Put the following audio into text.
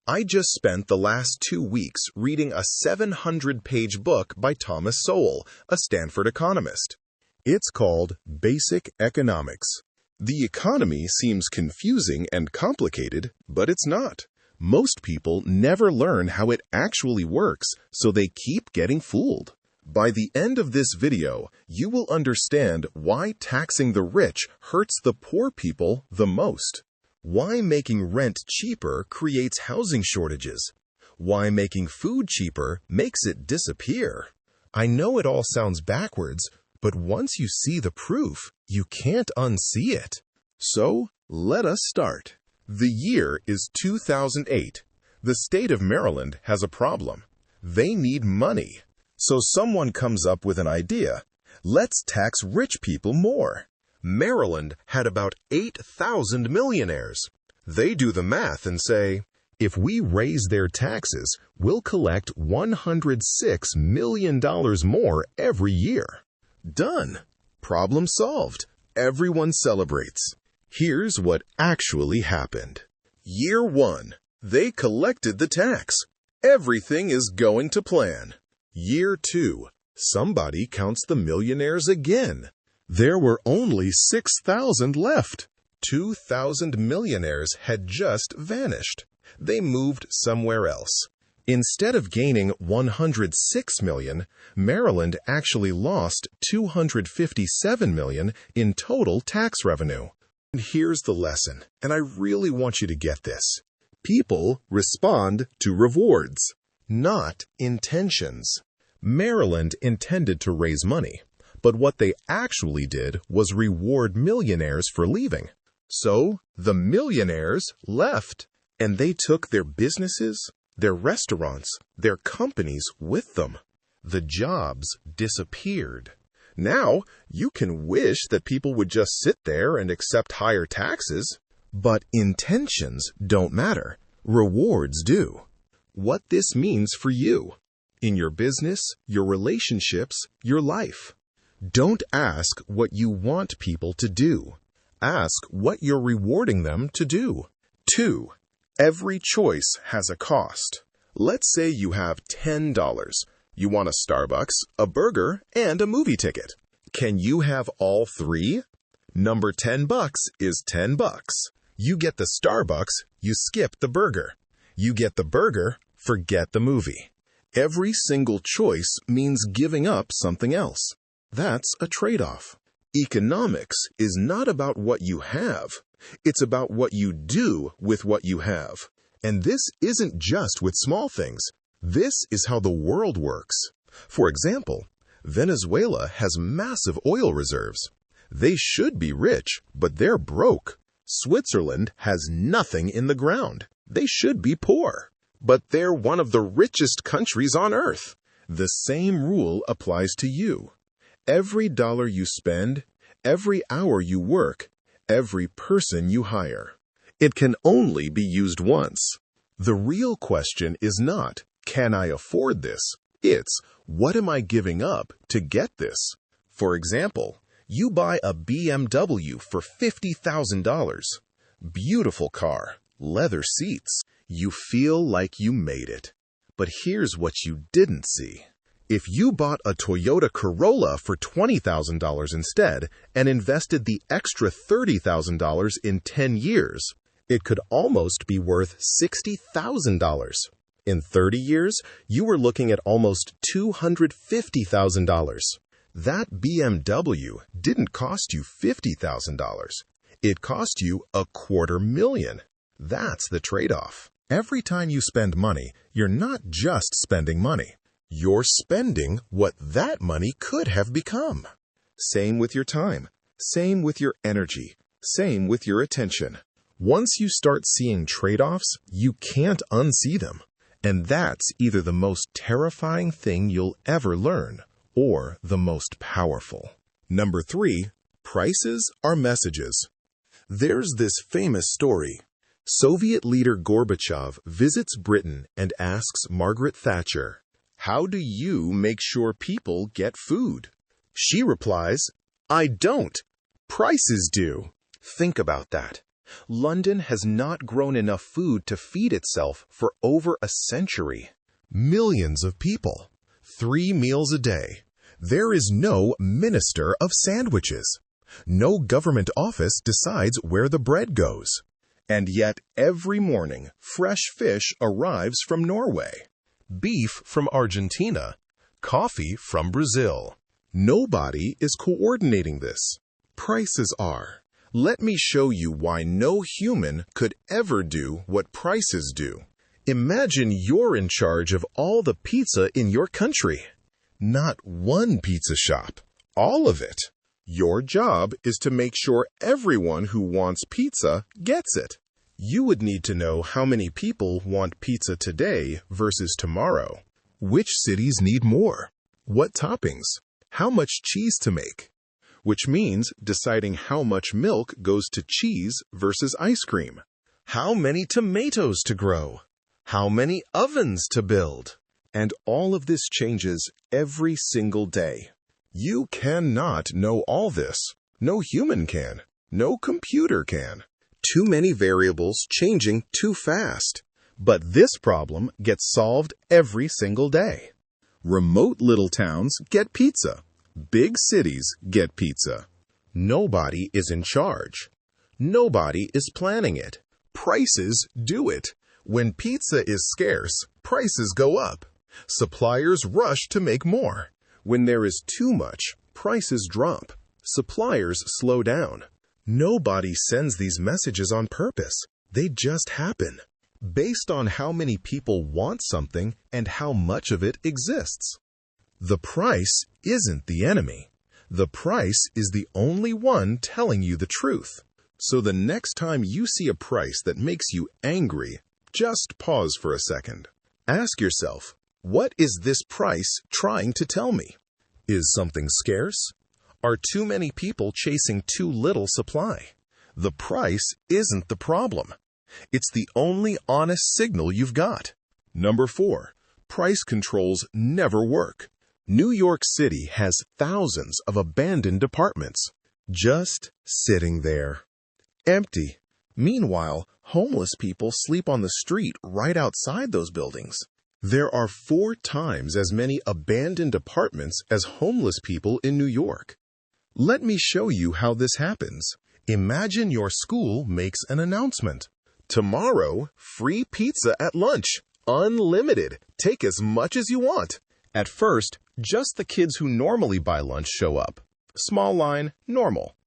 I just spent the last 2 weeks reading a 700-page book by Thomas Sowell, a Stanford economist. It's called Basic Economics. The economy seems confusing and complicated, but it's not. Most people never learn how it actually works, so they keep getting fooled. By the end of this video, you will understand why taxing the rich hurts the poor people the most. Why making rent cheaper creates housing shortages. Why making food cheaper makes it disappear. I know it all sounds backwards, but once you see the proof, you can't unsee it. So, let us start. The year is 2008. The state of Maryland has a problem. They need money. So someone comes up with an idea. Let's tax rich people more. Maryland had about 8,000 millionaires. They do the math and say, if we raise their taxes, we'll collect $106 million more every year. Done. Problem solved. Everyone celebrates. Here's what actually happened. Year 1. They collected the tax. Everything is going to plan. Year 2. Somebody counts the millionaires again. There were only 6,000 left. 2,000 millionaires had just vanished. They moved somewhere else. Instead of gaining 106 million, Maryland actually lost 257 million in total tax revenue. And here's the lesson, and I really want you to get this. People respond to rewards, not intentions. Maryland intended to raise money, but what they actually did was reward millionaires for leaving. So the millionaires left, and they took their businesses, their restaurants, their companies with them. The jobs disappeared. Now, you can wish that people would just sit there and accept higher taxes, but intentions don't matter. Rewards do. What this means for you, in your business, your relationships, your life. Don't ask what you want people to do. Ask what you're rewarding them to do. 2. Every choice has a cost. Let's say you have $10. You want a Starbucks, a burger, and a movie ticket. Can you have all three? Number $10 is $10. You get the Starbucks, you skip the burger. You get the burger, forget the movie. Every single choice means giving up something else. That's a trade-off. Economics is not about what you have. It's about what you do with what you have. And this isn't just with small things. This is how the world works. For example, Venezuela has massive oil reserves. They should be rich, but they're broke. Switzerland has nothing in the ground. They should be poor, but they're one of the richest countries on earth. The same rule applies to you. Every dollar you spend, every hour you work, every person you hire. It can only be used once. The real question is not, can I afford this? It's, what am I giving up to get this? For example, you buy a BMW for $50,000. Beautiful car, leather seats. You feel like you made it. But here's what you didn't see. If you bought a Toyota Corolla for $20,000 instead and invested the extra $30,000 in 10 years, it could almost be worth $60,000. In 30 years, you were looking at almost $250,000. That BMW didn't cost you $50,000. It cost you $250,000. That's the trade-off. Every time you spend money, you're not just spending money. You're spending what that money could have become. Same with your time. Same with your energy. Same with your attention. Once you start seeing trade-offs, you can't unsee them. And that's either the most terrifying thing you'll ever learn or the most powerful. Number 3, prices are messages. There's this famous story. Soviet leader Gorbachev visits Britain and asks Margaret Thatcher, "How do you make sure people get food?" She replies, "I don't. Prices do." Think about that. London has not grown enough food to feed itself for over a century. Millions of people. 3 meals a day. There is no minister of sandwiches. No government office decides where the bread goes. And yet, every morning, fresh fish arrives from Norway, beef from Argentina, coffee from Brazil. Nobody is coordinating this. Prices are. Let me show you why no human could ever do what prices do. Imagine you're in charge of all the pizza in your country. Not one pizza shop, all of it. Your job is to make sure everyone who wants pizza gets it. You would need to know how many people want pizza today versus tomorrow. Which cities need more? What toppings? How much cheese to make? Which means deciding how much milk goes to cheese versus ice cream. How many tomatoes to grow? How many ovens to build? And all of this changes every single day. You cannot know all this. No human can. No computer can. Too many variables changing too fast. But this problem gets solved every single day. Remote little towns get pizza. Big cities get pizza. Nobody is in charge. Nobody is planning it. Prices do it. When pizza is scarce, prices go up. Suppliers rush to make more. When there is too much, prices drop. Suppliers slow down. Nobody sends these messages on purpose. They just happen, based on how many people want something and how much of it exists. The price isn't the enemy. The price is the only one telling you the truth. So the next time you see a price that makes you angry, just pause for a second. Ask yourself, what is this price trying to tell me? Is something scarce? Are too many people chasing too little supply? The price isn't the problem. It's the only honest signal you've got. Number 4, price controls never work. New York City has thousands of abandoned apartments, just sitting there, empty. Meanwhile, homeless people sleep on the street right outside those buildings. There are 4 times as many abandoned apartments as homeless people in New York. Let me show you how this happens. Imagine your school makes an announcement. Tomorrow, free pizza at lunch. Unlimited. Take as much as you want. At first, just the kids who normally buy lunch show up. Small line, normal.